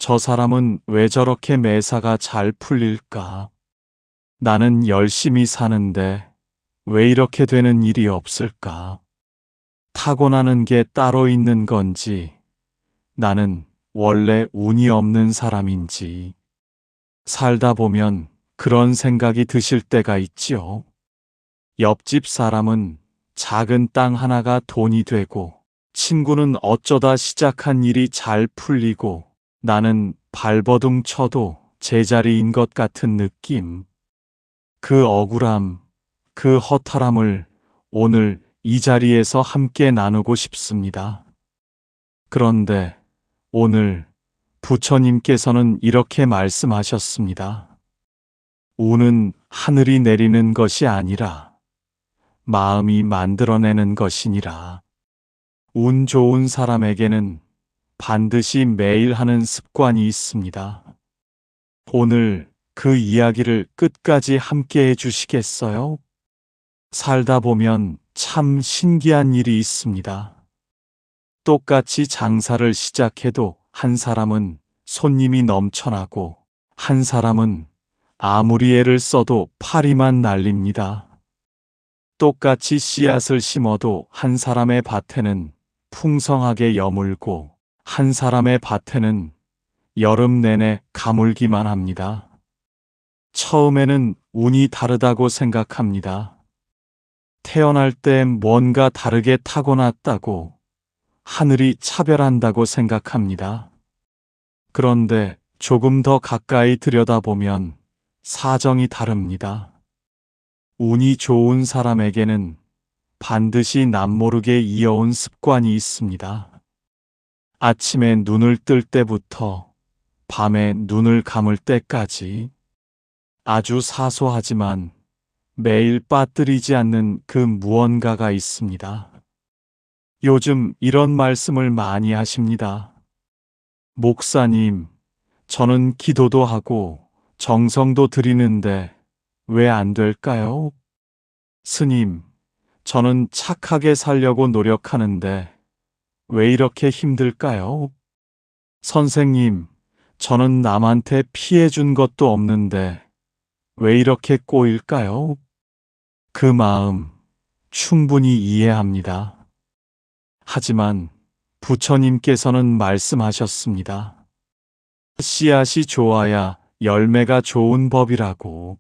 저 사람은 왜 저렇게 매사가 잘 풀릴까? 나는 열심히 사는데 왜 이렇게 되는 일이 없을까? 타고나는 게 따로 있는 건지, 나는 원래 운이 없는 사람인지, 살다 보면 그런 생각이 드실 때가 있지요. 옆집 사람은 작은 땅 하나가 돈이 되고, 친구는 어쩌다 시작한 일이 잘 풀리고, 나는 발버둥 쳐도 제자리인 것 같은 느낌. 그 억울함, 그 허탈함을 오늘 이 자리에서 함께 나누고 싶습니다. 그런데 오늘 부처님께서는 이렇게 말씀하셨습니다. 운은 하늘이 내리는 것이 아니라 마음이 만들어내는 것이니라. 운 좋은 사람에게는 반드시 매일 하는 습관이 있습니다. 오늘 그 이야기를 끝까지 함께 해주시겠어요? 살다 보면 참 신기한 일이 있습니다. 똑같이 장사를 시작해도 한 사람은 손님이 넘쳐나고 한 사람은 아무리 애를 써도 파리만 날립니다. 똑같이 씨앗을 심어도 한 사람의 밭에는 풍성하게 여물고 한 사람의 밭에는 여름 내내 가물기만 합니다. 처음에는 운이 다르다고 생각합니다. 태어날 때 뭔가 다르게 타고났다고, 하늘이 차별한다고 생각합니다. 그런데 조금 더 가까이 들여다보면 사정이 다릅니다. 운이 좋은 사람에게는 반드시 남모르게 이어온 습관이 있습니다. 아침에 눈을 뜰 때부터 밤에 눈을 감을 때까지 아주 사소하지만 매일 빠뜨리지 않는 그 무언가가 있습니다. 요즘 이런 말씀을 많이 하십니다. 목사님, 저는 기도도 하고 정성도 드리는데 왜 안 될까요? 스님, 저는 착하게 살려고 노력하는데 왜 이렇게 힘들까요? 선생님, 저는 남한테 피해 준 것도 없는데 왜 이렇게 꼬일까요? 그 마음 충분히 이해합니다. 하지만 부처님께서는 말씀하셨습니다. 씨앗이 좋아야 열매가 좋은 법이라고.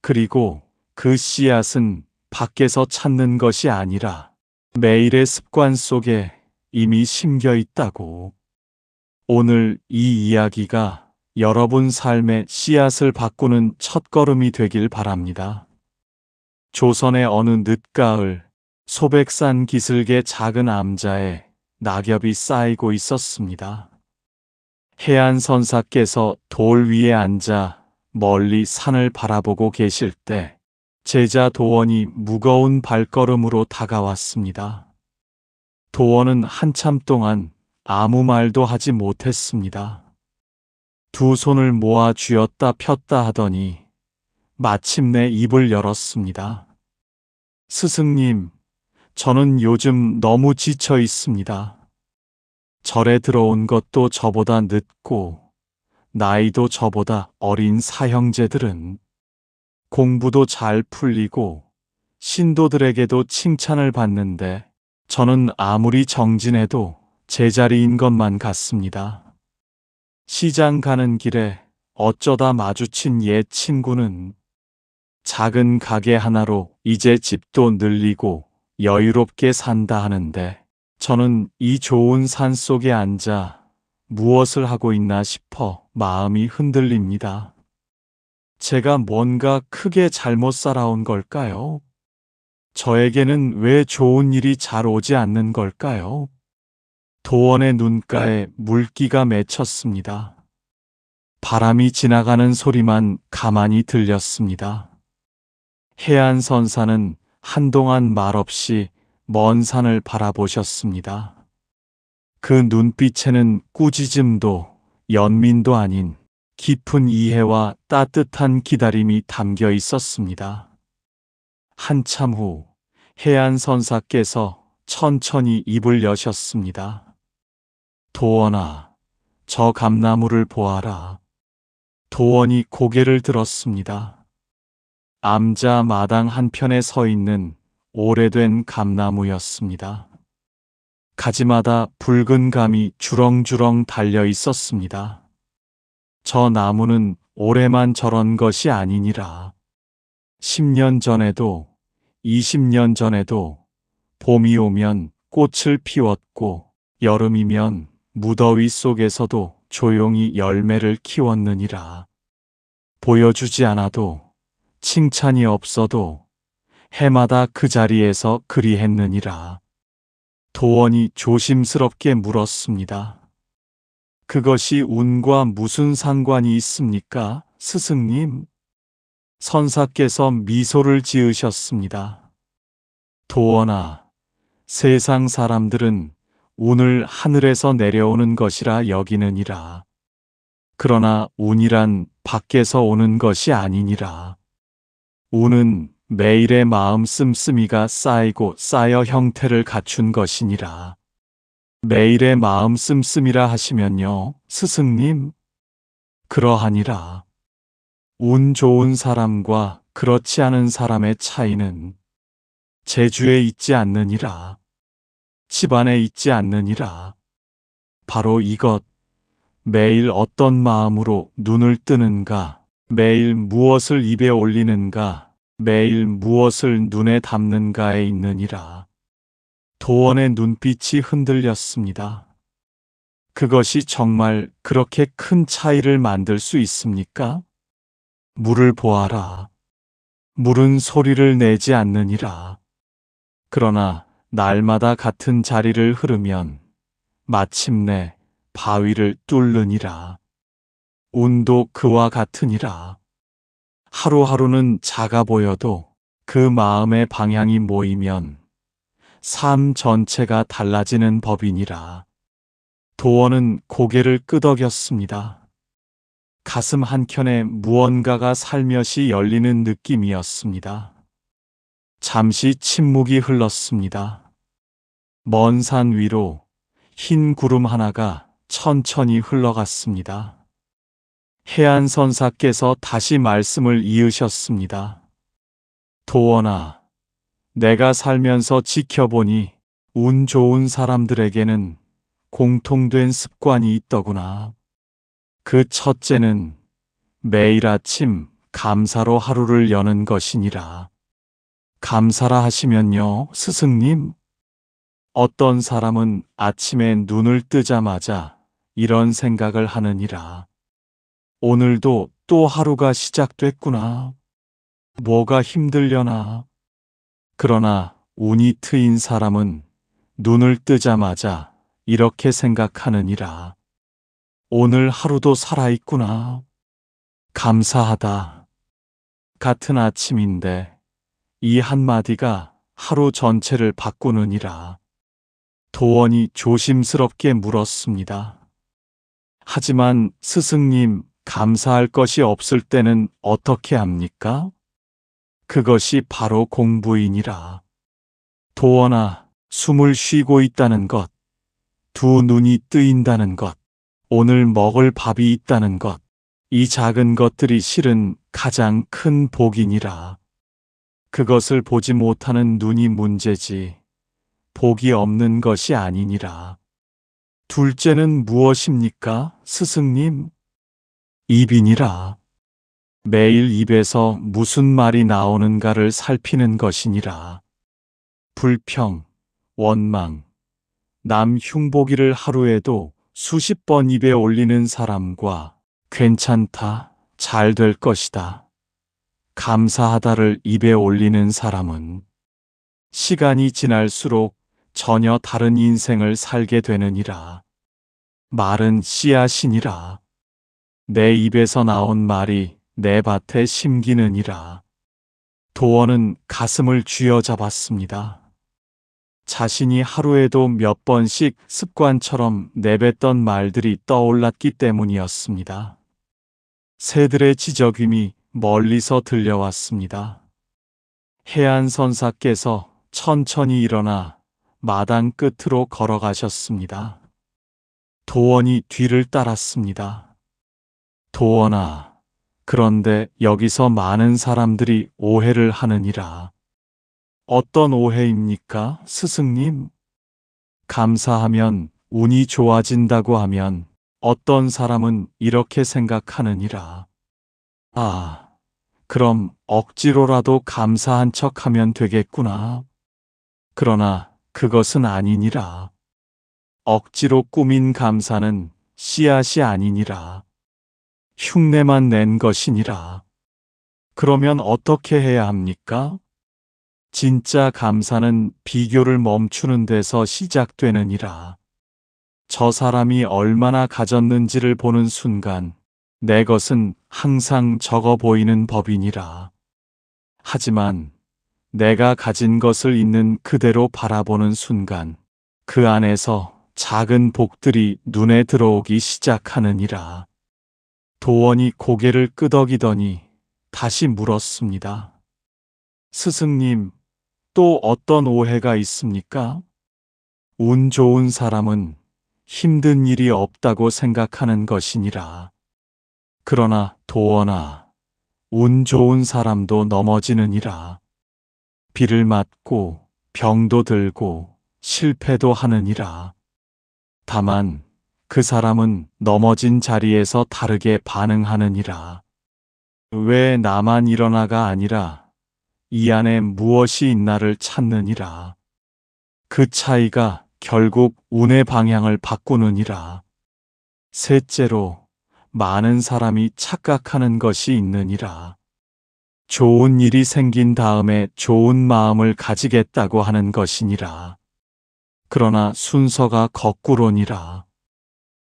그리고 그 씨앗은 밖에서 찾는 것이 아니라 매일의 습관 속에 이미 심겨 있다고. 오늘 이 이야기가 여러분 삶의 씨앗을 바꾸는 첫걸음이 되길 바랍니다. 조선의 어느 늦가을, 소백산 기슭의 작은 암자에 낙엽이 쌓이고 있었습니다. 해안선사께서 돌 위에 앉아 멀리 산을 바라보고 계실 때 제자 도원이 무거운 발걸음으로 다가왔습니다. 도원은 한참 동안 아무 말도 하지 못했습니다. 두 손을 모아 쥐었다 폈다 하더니 마침내 입을 열었습니다. 스승님, 저는 요즘 너무 지쳐 있습니다. 절에 들어온 것도 저보다 늦고 나이도 저보다 어린 사형제들은 공부도 잘 풀리고 신도들에게도 칭찬을 받는데 저는 아무리 정진해도 제자리인 것만 같습니다. 시장 가는 길에 어쩌다 마주친 옛 친구는 작은 가게 하나로 이제 집도 늘리고 여유롭게 산다 하는데 저는 이 좋은 산 속에 앉아 무엇을 하고 있나 싶어 마음이 흔들립니다. 제가 뭔가 크게 잘못 살아온 걸까요? 저에게는 왜 좋은 일이 잘 오지 않는 걸까요? 도원의 눈가에 물기가 맺혔습니다. 바람이 지나가는 소리만 가만히 들렸습니다. 해안선사는 한동안 말없이 먼 산을 바라보셨습니다. 그 눈빛에는 꾸짖음도 연민도 아닌 깊은 이해와 따뜻한 기다림이 담겨 있었습니다. 한참 후 해안선사께서 천천히 입을 여셨습니다. 도원아, 저 감나무를 보아라. 도원이 고개를 들었습니다. 암자 마당 한편에 서 있는 오래된 감나무였습니다. 가지마다 붉은 감이 주렁주렁 달려 있었습니다. 저 나무는 올해만 저런 것이 아니니라. 10년 전에도 20년 전에도 봄이 오면 꽃을 피웠고 여름이면 무더위 속에서도 조용히 열매를 키웠느니라. 보여주지 않아도 칭찬이 없어도 해마다 그 자리에서 그리했느니라. 도원이 조심스럽게 물었습니다. 그것이 운과 무슨 상관이 있습니까, 스승님? 선사께서 미소를 지으셨습니다. 도원아, 세상 사람들은 운을 하늘에서 내려오는 것이라 여기느니라. 그러나 운이란 밖에서 오는 것이 아니니라. 운은 매일의 마음 씀씀이가 쌓이고 쌓여 형태를 갖춘 것이니라. 매일의 마음 씀씀이라 하시면요, 스승님? 그러하니라. 운 좋은 사람과 그렇지 않은 사람의 차이는 재주에 있지 않느니라. 집안에 있지 않느니라. 바로 이것, 매일 어떤 마음으로 눈을 뜨는가, 매일 무엇을 입에 올리는가, 매일 무엇을 눈에 담는가에 있느니라. 도원의 눈빛이 흔들렸습니다. 그것이 정말 그렇게 큰 차이를 만들 수 있습니까? 물을 보아라. 물은 소리를 내지 않느니라. 그러나 날마다 같은 자리를 흐르면 마침내 바위를 뚫느니라. 운도 그와 같으니라. 하루하루는 작아 보여도 그 마음의 방향이 모이면 삶 전체가 달라지는 법이니라. 도원은 고개를 끄덕였습니다. 가슴 한켠에 무언가가 살며시 열리는 느낌이었습니다. 잠시 침묵이 흘렀습니다. 먼 산 위로 흰 구름 하나가 천천히 흘러갔습니다. 해안선사께서 다시 말씀을 이으셨습니다. 도원아, 내가 살면서 지켜보니 운 좋은 사람들에게는 공통된 습관이 있더구나. 그 첫째는 매일 아침 감사로 하루를 여는 것이니라. 감사라 하시면요, 스승님? 어떤 사람은 아침에 눈을 뜨자마자 이런 생각을 하느니라. 오늘도 또 하루가 시작됐구나. 뭐가 힘들려나. 그러나 운이 트인 사람은 눈을 뜨자마자 이렇게 생각하느니라. 오늘 하루도 살아있구나. 감사하다. 같은 아침인데 이 한마디가 하루 전체를 바꾸느니라. 도원이 조심스럽게 물었습니다. 하지만 스승님, 감사할 것이 없을 때는 어떻게 합니까? 그것이 바로 공부이니라. 도원아, 숨을 쉬고 있다는 것, 두 눈이 뜨인다는 것, 오늘 먹을 밥이 있다는 것, 이 작은 것들이 실은 가장 큰 복이니라. 그것을 보지 못하는 눈이 문제지, 복이 없는 것이 아니니라. 둘째는 무엇입니까, 스승님? 입이니라. 매일 입에서 무슨 말이 나오는가를 살피는 것이니라. 불평, 원망, 남 흉보기를 하루에도 수십 번 입에 올리는 사람과 괜찮다, 잘 될 것이다, 감사하다를 입에 올리는 사람은 시간이 지날수록 전혀 다른 인생을 살게 되느니라. 말은 씨앗이니라. 내 입에서 나온 말이 내 밭에 심기느니라. 도원은 가슴을 쥐어잡았습니다. 자신이 하루에도 몇 번씩 습관처럼 내뱉던 말들이 떠올랐기 때문이었습니다. 새들의 지저귀이 멀리서 들려왔습니다. 해안선사께서 천천히 일어나 마당 끝으로 걸어가셨습니다. 도원이 뒤를 따랐습니다. 도원아, 그런데 여기서 많은 사람들이 오해를 하느니라. 어떤 오해입니까, 스승님? 감사하면 운이 좋아진다고 하면 어떤 사람은 이렇게 생각하느니라. 아, 그럼 억지로라도 감사한 척 하면 되겠구나. 그러나 그것은 아니니라. 억지로 꾸민 감사는 씨앗이 아니니라. 흉내만 낸 것이니라. 그러면 어떻게 해야 합니까? 진짜 감사는 비교를 멈추는 데서 시작되느니라. 저 사람이 얼마나 가졌는지를 보는 순간 내 것은 항상 적어 보이는 법이니라. 하지만 내가 가진 것을 있는 그대로 바라보는 순간 그 안에서 작은 복들이 눈에 들어오기 시작하느니라. 도원이 고개를 끄덕이더니 다시 물었습니다. 스승님, 또 어떤 오해가 있습니까? 운 좋은 사람은 힘든 일이 없다고 생각하는 것이니라. 그러나 도원아, 운 좋은 사람도 넘어지느니라. 비를 맞고 병도 들고 실패도 하느니라. 다만 그 사람은 넘어진 자리에서 다르게 반응하느니라. 왜 나만 일어나가 아니라 이 안에 무엇이 있나를 찾느니라. 그 차이가 결국 운의 방향을 바꾸느니라. 셋째로 많은 사람이 착각하는 것이 있느니라. 좋은 일이 생긴 다음에 좋은 마음을 가지겠다고 하는 것이니라. 그러나 순서가 거꾸로니라.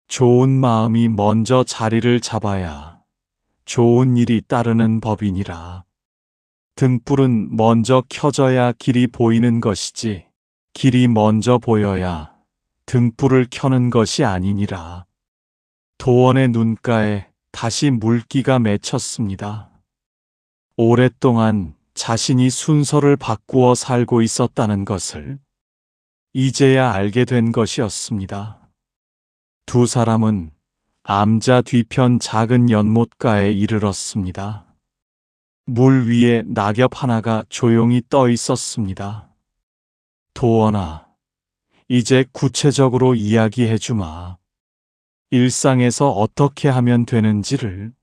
좋은 마음이 먼저 자리를 잡아야 좋은 일이 따르는 법이니라. 등불은 먼저 켜져야 길이 보이는 것이지 길이 먼저 보여야 등불을 켜는 것이 아니니라. 도원의 눈가에 다시 물기가 맺혔습니다. 오랫동안 자신이 순서를 바꾸어 살고 있었다는 것을 이제야 알게 된 것이었습니다. 두 사람은 암자 뒤편 작은 연못가에 이르렀습니다. 물 위에 낙엽 하나가 조용히 떠 있었습니다. 도원아, 이제 구체적으로 이야기해 주마. 일상에서 어떻게 하면 되는지를.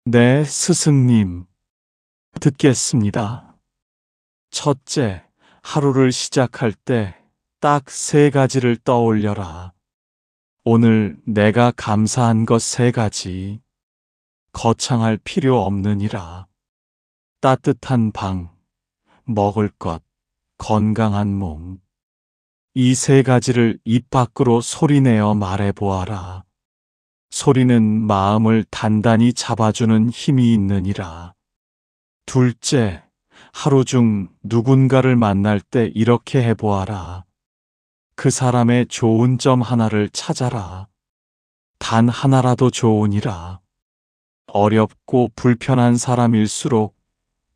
네, 스승님. 듣겠습니다. 첫째, 하루를 시작할 때 딱 3가지를 떠올려라. 오늘 내가 감사한 것 3가지. 거창할 필요 없느니라. 따뜻한 방, 먹을 것, 건강한 몸. 이 3가지를 입 밖으로 소리내어 말해보아라. 소리는 마음을 단단히 잡아주는 힘이 있느니라. 둘째, 하루 중 누군가를 만날 때 이렇게 해보아라. 그 사람의 좋은 점 하나를 찾아라. 단 하나라도 좋으니라. 어렵고 불편한 사람일수록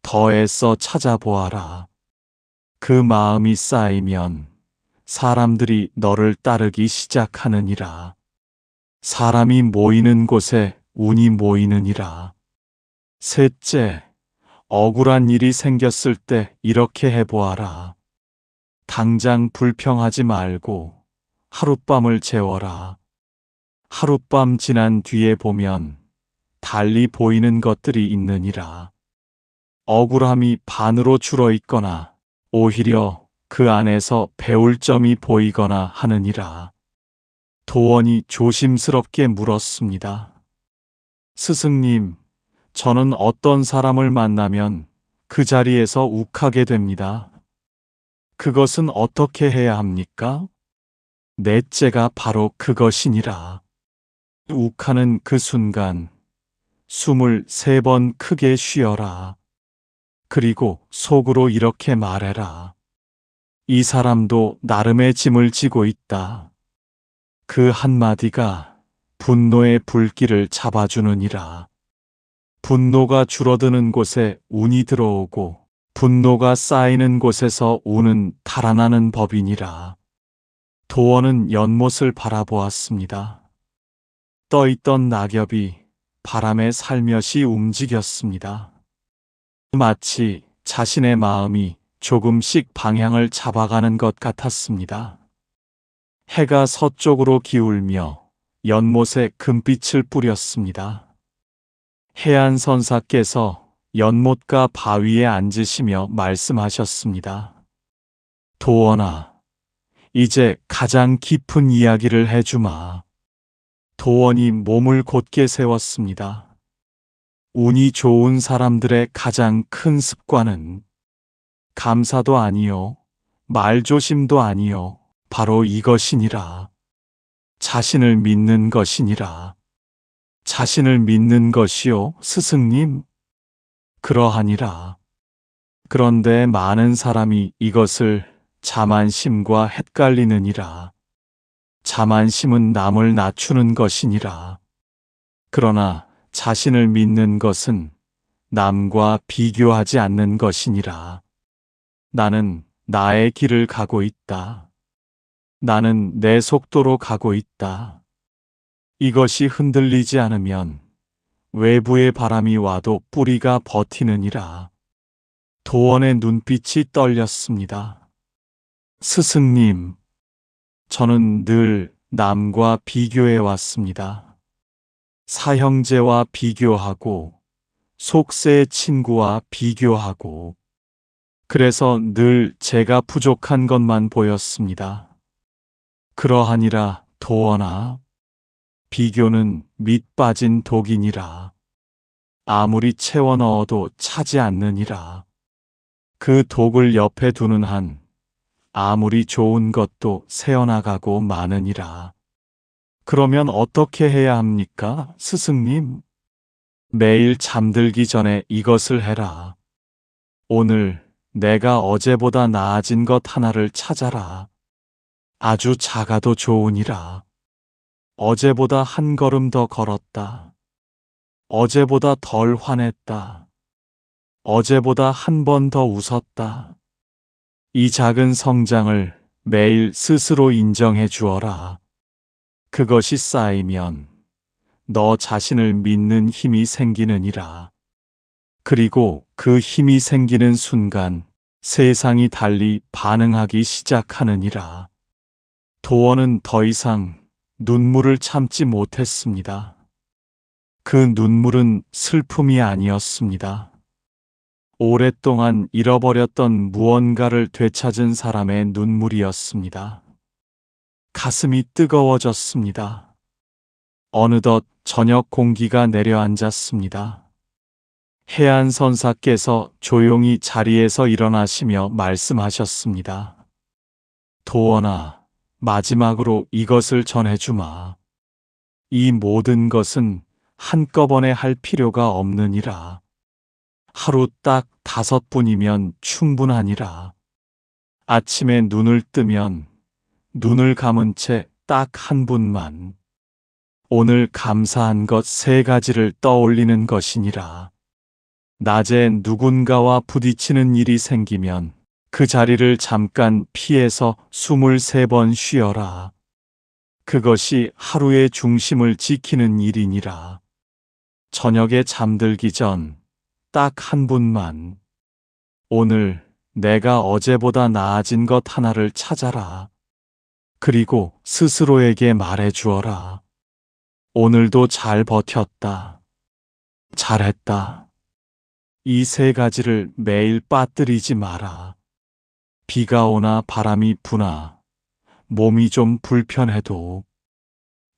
더 애써 찾아보아라. 그 마음이 쌓이면 사람들이 너를 따르기 시작하느니라. 사람이 모이는 곳에 운이 모이느니라. 셋째, 억울한 일이 생겼을 때 이렇게 해보아라. 당장 불평하지 말고 하룻밤을 재워라. 하룻밤 지난 뒤에 보면 달리 보이는 것들이 있느니라. 억울함이 반으로 줄어 있거나 오히려 그 안에서 배울 점이 보이거나 하느니라. 도원이 조심스럽게 물었습니다. 스승님, 저는 어떤 사람을 만나면 그 자리에서 욱하게 됩니다. 그것은 어떻게 해야 합니까? 넷째가 바로 그것이니라. 욱하는 그 순간 숨을 3번 크게 쉬어라. 그리고 속으로 이렇게 말해라. 이 사람도 나름의 짐을 지고 있다. 그 한마디가 분노의 불길을 잡아주느니라. 분노가 줄어드는 곳에 운이 들어오고 분노가 쌓이는 곳에서 운은 달아나는 법이니라. 도원은 연못을 바라보았습니다. 떠있던 낙엽이 바람에 살며시 움직였습니다. 마치 자신의 마음이 조금씩 방향을 잡아가는 것 같았습니다. 해가 서쪽으로 기울며 연못에 금빛을 뿌렸습니다. 해안선사께서 연못가 바위에 앉으시며 말씀하셨습니다. 도원아, 이제 가장 깊은 이야기를 해주마. 도원이 몸을 곧게 세웠습니다. 운이 좋은 사람들의 가장 큰 습관은 감사도 아니요, 말조심도 아니요, 바로 이것이니라. 자신을 믿는 것이니라. 자신을 믿는 것이요, 스승님? 그러하니라. 그런데 많은 사람이 이것을 자만심과 헷갈리느니라. 자만심은 남을 낮추는 것이니라. 그러나 자신을 믿는 것은 남과 비교하지 않는 것이니라. 나는 나의 길을 가고 있다. 나는 내 속도로 가고 있다. 이것이 흔들리지 않으면 외부의 바람이 와도 뿌리가 버티느니라. 도원의 눈빛이 떨렸습니다. 스승님, 저는 늘 남과 비교해 왔습니다. 사형제와 비교하고, 속세의 친구와 비교하고, 그래서 늘 제가 부족한 것만 보였습니다. 그러하니라, 도원아. 비교는 밑 빠진 독이니라. 아무리 채워 넣어도 차지 않느니라. 그 독을 옆에 두는 한 아무리 좋은 것도 새어나가고 마느니라. 그러면 어떻게 해야 합니까, 스승님? 매일 잠들기 전에 이것을 해라. 오늘 내가 어제보다 나아진 것 하나를 찾아라. 아주 작아도 좋으니라. 어제보다 한 걸음 더 걸었다. 어제보다 덜 화냈다. 어제보다 한 번 더 웃었다. 이 작은 성장을 매일 스스로 인정해 주어라. 그것이 쌓이면 너 자신을 믿는 힘이 생기느니라. 그리고 그 힘이 생기는 순간 세상이 달리 반응하기 시작하느니라. 도원은 더 이상 눈물을 참지 못했습니다. 그 눈물은 슬픔이 아니었습니다. 오랫동안 잃어버렸던 무언가를 되찾은 사람의 눈물이었습니다. 가슴이 뜨거워졌습니다. 어느덧 저녁 공기가 내려앉았습니다. 해안선사께서 조용히 자리에서 일어나시며 말씀하셨습니다. 도원아, 마지막으로 이것을 전해주마. 이 모든 것은 한꺼번에 할 필요가 없느니라. 하루 딱 5분이면 충분하니라. 아침에 눈을 뜨면 눈을 감은 채 딱 한 분만. 오늘 감사한 것 3가지를 떠올리는 것이니라. 낮에 누군가와 부딪히는 일이 생기면 그 자리를 잠깐 피해서 23번 쉬어라. 그것이 하루의 중심을 지키는 일이니라. 저녁에 잠들기 전 딱 한 분만. 오늘 내가 어제보다 나아진 것 하나를 찾아라. 그리고 스스로에게 말해 주어라. 오늘도 잘 버텼다. 잘했다. 이 3가지를 매일 빠뜨리지 마라. 비가 오나 바람이 부나 몸이 좀 불편해도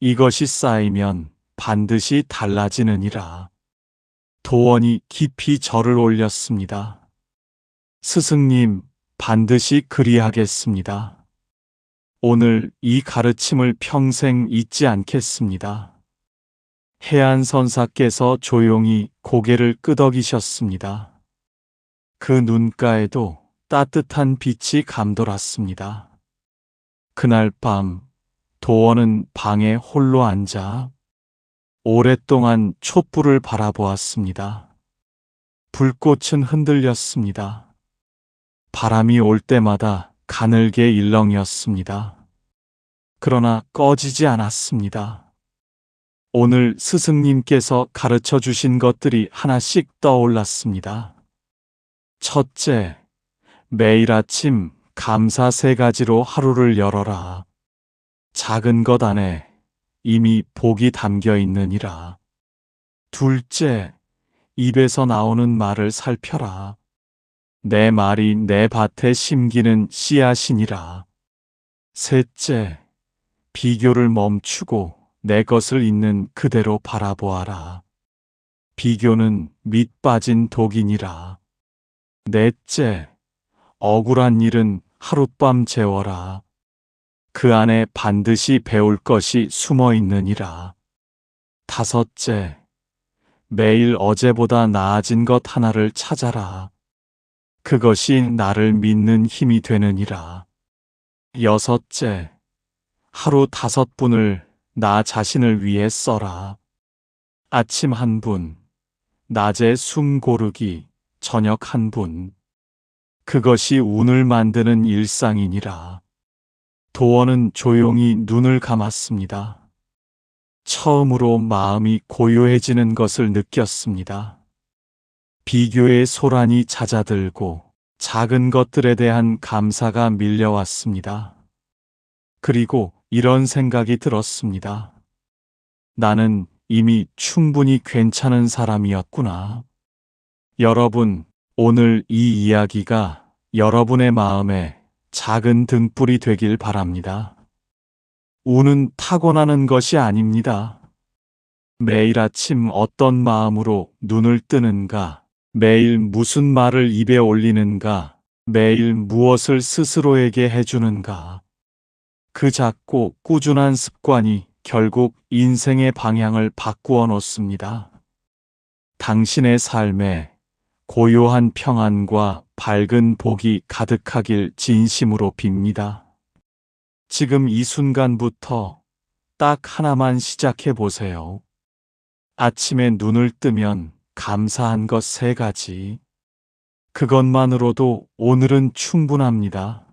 이것이 쌓이면 반드시 달라지느니라. 도원이 깊이 절을 올렸습니다. 스승님, 반드시 그리하겠습니다. 오늘 이 가르침을 평생 잊지 않겠습니다. 해안선사께서 조용히 고개를 끄덕이셨습니다. 그 눈가에도 따뜻한 빛이 감돌았습니다. 그날 밤 도원은 방에 홀로 앉아 오랫동안 촛불을 바라보았습니다. 불꽃은 흔들렸습니다. 바람이 올 때마다 가늘게 일렁였습니다. 그러나 꺼지지 않았습니다. 오늘 스승님께서 가르쳐 주신 것들이 하나씩 떠올랐습니다. 첫째, 매일 아침 감사 3가지로 하루를 열어라. 작은 것 안에 이미 복이 담겨 있느니라. 둘째, 입에서 나오는 말을 살펴라. 내 말이 내 밭에 심기는 씨앗이니라. 셋째, 비교를 멈추고 내 것을 있는 그대로 바라보아라. 비교는 밑 빠진 독이니라. 넷째, 억울한 일은 하룻밤 재워라. 그 안에 반드시 배울 것이 숨어 있느니라. 다섯째, 매일 어제보다 나아진 것 하나를 찾아라. 그것이 나를 믿는 힘이 되느니라. 여섯째, 하루 5분을 나 자신을 위해 써라. 아침 1분, 낮에 숨 고르기, 저녁 1분. 그것이 운을 만드는 일상이니라. 도원은 조용히 눈을 감았습니다. 처음으로 마음이 고요해지는 것을 느꼈습니다. 비교의 소란이 잦아들고 작은 것들에 대한 감사가 밀려왔습니다. 그리고 이런 생각이 들었습니다. 나는 이미 충분히 괜찮은 사람이었구나. 여러분, 오늘 이 이야기가 여러분의 마음에 작은 등불이 되길 바랍니다. 운은 타고나는 것이 아닙니다. 매일 아침 어떤 마음으로 눈을 뜨는가, 매일 무슨 말을 입에 올리는가, 매일 무엇을 스스로에게 해주는가. 그 작고 꾸준한 습관이 결국 인생의 방향을 바꾸어 놓습니다. 당신의 삶에 고요한 평안과 밝은 복이 가득하길 진심으로 빕니다. 지금 이 순간부터 딱 하나만 시작해 보세요. 아침에 눈을 뜨면 감사한 것 3가지. 그것만으로도 오늘은 충분합니다.